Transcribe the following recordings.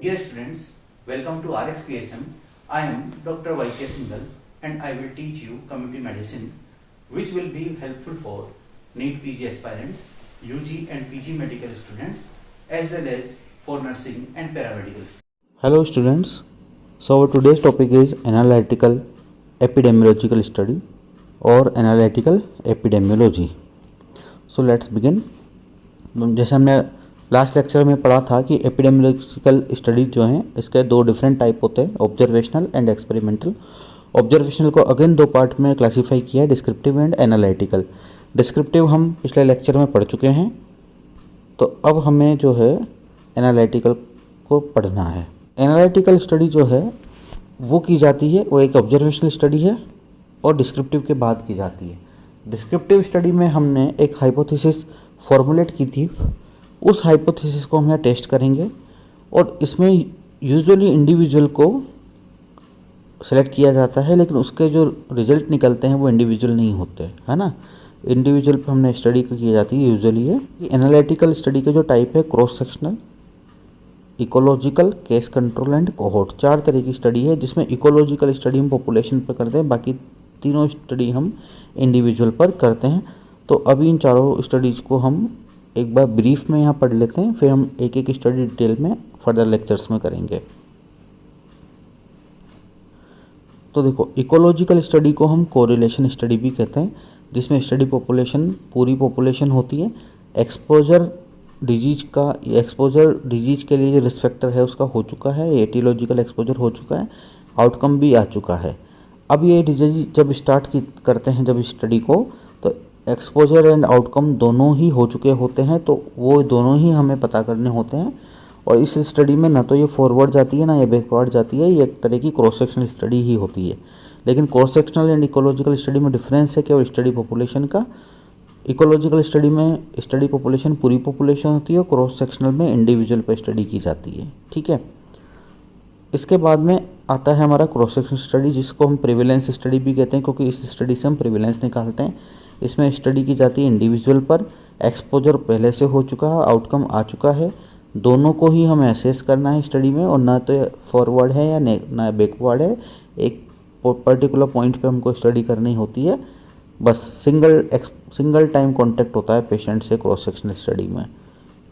Dear students, welcome to RxPSM. I am Dr. Y.K. Singhal and I will teach you community medicine, which will be helpful for NEET PG aspirants, UG and PG medical students, as well as for nursing and paramedical students. Hello students, so our today's topic is analytical epidemiological study or analytical epidemiology. So let's begin. जैसे हमने last lecture में पढ़ा था कि epidemiological studies जो हैं इसके दो डिफरेंट टाइप होते हैं, ऑब्जर्वेशनल एंड एक्सपेरिमेंटल। ऑब्जर्वेशनल को अगेन दो पार्ट में क्लासीफाई किया है, डिस्क्रिप्टिव एंड एनालिटिकल। डिस्क्रिप्टिव हम पिछले लेक्चर में पढ़ चुके हैं, तो अब हमें जो है एनालिटिकल को पढ़ना है। एनालिटिकल स्टडी जो है वो की जाती है, वो एक ऑब्जर्वेशनल स्टडी है और डिस्क्रिप्टिव के बाद की जाती है। डिस्क्रिप्टिव स्टडी में हमने एक हाइपोथेसिस फॉर्मुलेट की थी, उस हाइपोथेसिस को हम यहाँ टेस्ट करेंगे और इसमें यूजुअली इंडिविजुअल को सेलेक्ट किया जाता है, लेकिन उसके जो रिजल्ट निकलते हैं वो इंडिविजुअल नहीं होते, है ना। इंडिविजुअल पर हमने स्टडी की जाती है यूजुअली है कि एनालिटिकल स्टडी के जो टाइप है cross sectional, ecological, case control and cohort, चार तरह की स्टडी है, जिसमें इकोलॉजिकल स्टडी हम पॉपुलेशन पर करते हैं, बाकी तीनों स्टडी हम इंडिविजुअल पर करते हैं। तो अभी इन चारों स्टडीज़ को हम एक बार ब्रीफ में यहाँ पढ़ लेते हैं, फिर हम एक एक स्टडी डिटेल में फर्दर लेक्चर्स में करेंगे। तो देखो, इकोलॉजिकल स्टडी को हम कोरिलेशन स्टडी भी कहते हैं, जिसमें स्टडी पॉपुलेशन पूरी पॉपुलेशन होती है। एक्सपोजर डिजीज के लिए जो रिस्क फैक्टर है उसका हो चुका है, एटियोलॉजिकल एक्सपोजर हो चुका है, आउटकम भी आ चुका है। अब ये डिजीज जब स्टार्ट करते हैं जब इस स्टडी को, तो एक्सपोजर एंड आउटकम दोनों ही हो चुके होते हैं, तो वो दोनों ही हमें पता करने होते हैं। और इस स्टडी में ना तो ये फॉरवर्ड जाती है ना ये बैकवर्ड जाती है, ये एक तरह की क्रॉस सेक्शनल स्टडी ही होती है। लेकिन cross sectional and ecological study में डिफरेंस है केवल स्टडी पॉपुलेशन का। इकोलॉजिकल स्टडी में स्टडी पॉपुलेशन पूरी पॉपुलेशन होती है, क्रॉस सेक्शनल में इंडिविजुअल पर स्टडी की जाती है, ठीक है। इसके बाद में आता है हमारा क्रॉस सेक्शनल स्टडी, जिसको हम प्रिविलेंस स्टडी भी कहते हैं, क्योंकि इस स्टडी से हम प्रिविलेंस निकालते हैं। इसमें स्टडी की जाती है इंडिविजुअल पर, एक्सपोजर पहले से हो चुका है, आउटकम आ चुका है, दोनों को ही हमें एसेस करना है स्टडी में, और ना तो फॉरवर्ड है या ना बैकवर्ड है, एक पर्टिकुलर पॉइंट पे हमको स्टडी करनी होती है। बस सिंगल टाइम कॉन्टेक्ट होता है पेशेंट से क्रॉस सेक्शनल स्टडी में,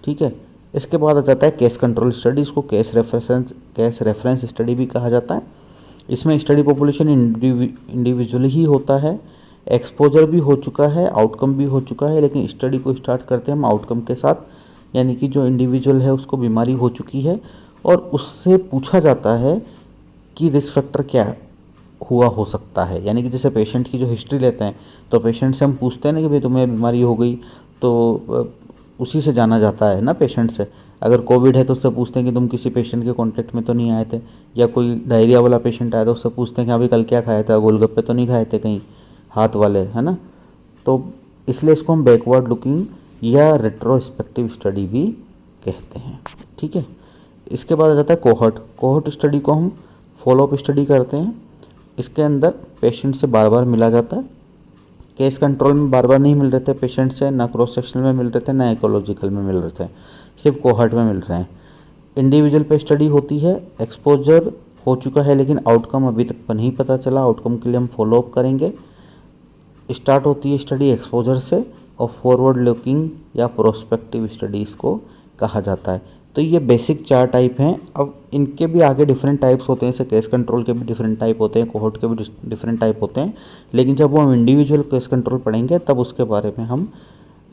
ठीक है। इसके बाद आ जाता है केस कंट्रोल स्टडी, इसको केस रेफरेंस स्टडी भी कहा जाता है। इसमें स्टडी पॉपुलेशन इंडिविजुअल ही होता है, एक्सपोजर भी हो चुका है, आउटकम भी हो चुका है, लेकिन स्टडी को स्टार्ट करते हैं हम आउटकम के साथ, यानी कि जो इंडिविजुअल है उसको बीमारी हो चुकी है और उससे पूछा जाता है कि रिस्क फैक्टर क्या हुआ हो सकता है। यानी कि जैसे पेशेंट की जो हिस्ट्री लेते हैं, तो पेशेंट से हम पूछते हैं ना कि भाई तुम्हें बीमारी हो गई, तो उसी से जाना जाता है ना पेशेंट से। अगर कोविड है तो उससे पूछते हैं कि तुम किसी पेशेंट के कांटेक्ट में तो नहीं आए थे, या कोई डायरिया वाला पेशेंट आया तो उससे पूछते हैं कि हाँ भाई कल क्या खाया था, गोलगप्पे तो नहीं खाए थे कहीं हाथ वाले, है ना। तो इसलिए इसको हम बैकवर्ड लुकिंग या रेट्रोस्पेक्टिव स्टडी भी कहते हैं, ठीक है। इसके बाद आ जाता है कोहर्ट स्टडी को हम फॉलोअप स्टडी करते हैं। इसके अंदर पेशेंट से बार बार मिला जाता है, केस कंट्रोल में बार बार नहीं मिल रहे थे पेशेंट से, ना क्रॉस सेक्शनल में मिल रहे थे, ना इकोलॉजिकल में मिल रहे थे, सिर्फ कोहर्ट में मिल रहे हैं। इंडिविजुअल पे स्टडी होती है, एक्सपोजर हो चुका है लेकिन आउटकम अभी तक नहीं पता चला, आउटकम के लिए हम फॉलोअप करेंगे। स्टार्ट होती है स्टडी एक्सपोजर से, और फॉरवर्ड लुकिंग या प्रोस्पेक्टिव स्टडीज़ को कहा जाता है। तो ये बेसिक चार टाइप हैं। अब इनके भी आगे डिफरेंट टाइप्स होते हैं, जैसे केस कंट्रोल के भी डिफरेंट टाइप होते हैं, कोहोर्ट के भी डिफरेंट टाइप होते हैं, लेकिन जब वो हम इंडिविजुअल केस कंट्रोल पढ़ेंगे तब उसके बारे में हम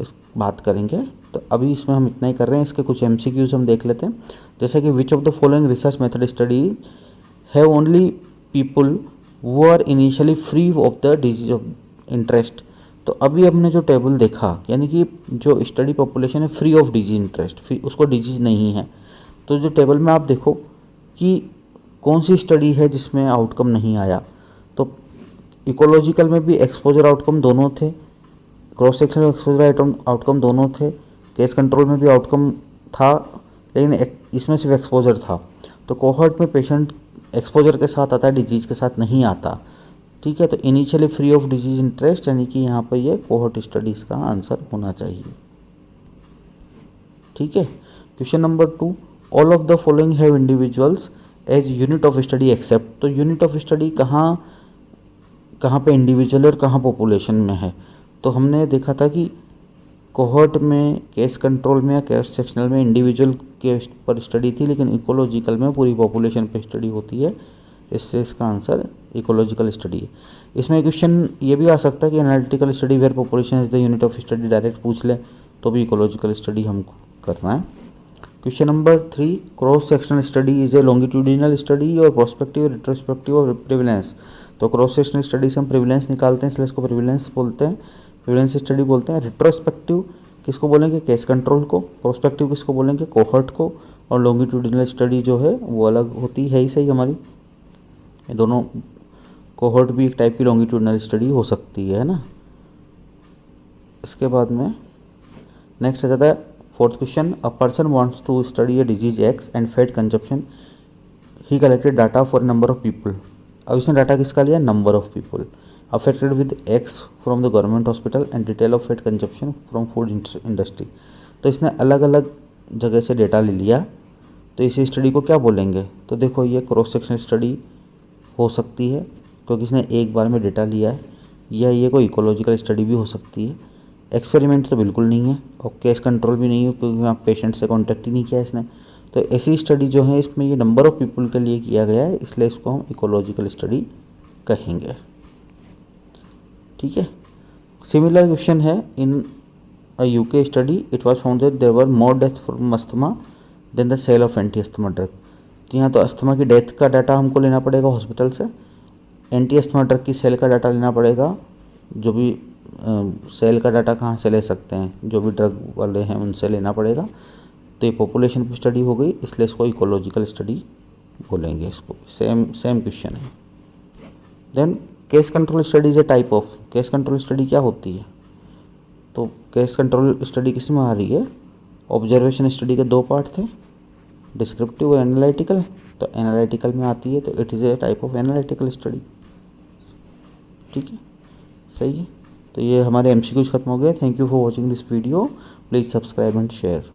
इस बात करेंगे। तो अभी इसमें हम इतना ही कर रहे हैं। इसके कुछ MCQs हम देख लेते हैं, जैसे कि which of the following research method study have only people who are initially free of the disease of interest. तो अभी हमने जो टेबल देखा, यानी कि जो स्टडी पॉपुलेशन है फ्री ऑफ डिजीज इंटरेस्ट, उसको डिजीज नहीं है, तो जो टेबल में आप देखो कि कौन सी स्टडी है जिसमें आउटकम नहीं आया। तो इकोलॉजिकल में भी एक्सपोजर आउटकम दोनों थे, क्रॉस सेक्शनल एक्सपोजर आउटकम दोनों थे, केस कंट्रोल में भी आउटकम था, लेकिन इसमें सिर्फ एक्सपोजर था। तो कोहर्ट में पेशेंट एक्सपोजर के साथ आता है, डिजीज़ के साथ नहीं आता, ठीक है। तो initially free of disease interest, यानी कि यहाँ पर ये कोहर्ट स्टडीज़ का आंसर होना चाहिए, ठीक है। Question number 2, all of the following have individuals as unit of study except. तो यूनिट ऑफ स्टडी कहाँ कहाँ पे इंडिविजुअल और कहाँ पॉपुलेशन में है। तो हमने देखा था कि कोहर्ट में, केस कंट्रोल में या केस सेक्शनल में इंडिविजुअल के पर स्टडी थी, लेकिन इकोलॉजिकल में पूरी पॉपुलेशन पे स्टडी होती है। इससे इसका आंसर इकोलॉजिकल स्टडी है। इसमें क्वेश्चन ये भी आ सकता है कि analytical study where population is the unit of study, direct पूछ ले तो भी इकोलॉजिकल स्टडी हमको करना है। Question number 3, cross sectional study is a longitudinal study और प्रोस्पेक्टिव, रिट्रोस्पेक्टिव और प्रिविलेंस। तो क्रॉस सेक्शनल स्टडी से हम प्रिविलेंस निकालते हैं, इसलिए इसको प्रिविलेंस बोलते हैं, प्रिविलेंस स्टडी बोलते हैं। रिट्रोस्पेक्टिव किसको बोलेंगे, केस कंट्रोल को। प्रोस्पेक्टिव किसको बोलेंगे, कोहर्ट को। और लॉन्गिट्यूडिनल स्टडी जो है वो अलग होती है ही सही हमारी। ये दोनों, कोहर्ट भी एक टाइप की लॉन्गिट्यूडिनल स्टडी हो सकती है ना। इसके बाद में नेक्स्ट आ जाता है 4th question, a person wants to study a disease X and fat consumption, he collected data for number of people. अब इसने डाटा किसका लिया, number of people affected with X from the government hospital and detail of fat consumption from food industry. तो इसने अलग अलग जगह से डेटा ले लिया, तो इसी स्टडी को क्या बोलेंगे। तो देखो ये क्रॉस सेक्शनल स्टडी हो सकती है क्योंकि इसने एक बार में डेटा लिया है, या ये कोई इकोलॉजिकल स्टडी भी हो सकती है। एक्सपेरिमेंट तो बिल्कुल नहीं है और केस कंट्रोल भी नहीं है क्योंकि वहाँ पेशेंट से कॉन्टेक्ट ही नहीं किया इसने। तो ऐसी स्टडी जो है इसमें ये नंबर ऑफ पीपल के लिए किया गया है, इसलिए इसको हम इकोलॉजिकल स्टडी कहेंगे। ठीक है। सिमिलर क्वेश्चन है, in a UK study it was found that there were more death from asthma than the sale of anti asthma drug. तो यहाँ तो अस्थमा की डेथ का डाटा हमको लेना पड़ेगा हॉस्पिटल से, एंटी अस्थमा ड्रग की सेल का डाटा लेना पड़ेगा। जो भी सेल का डाटा कहाँ से ले सकते हैं, जो भी ड्रग वाले हैं उनसे लेना पड़ेगा। तो ये पॉपुलेशन की स्टडी हो गई, इसलिए इसको इकोलॉजिकल स्टडी बोलेंगे। इसको सेम क्वेश्चन है। Then case control study is a type of, case control study क्या होती है। तो केस कंट्रोल स्टडी किस में आ रही है, ऑब्जर्वेशन स्टडी के 2 पार्ट थे, डिस्क्रिप्टिव और एनालिटिकल। तो एनालिटिकल में आती है, तो it is a type of analytical study. ठीक है, सही है। तो ये हमारे MCQs खत्म हो गए। Thank you for watching this video, please subscribe and share.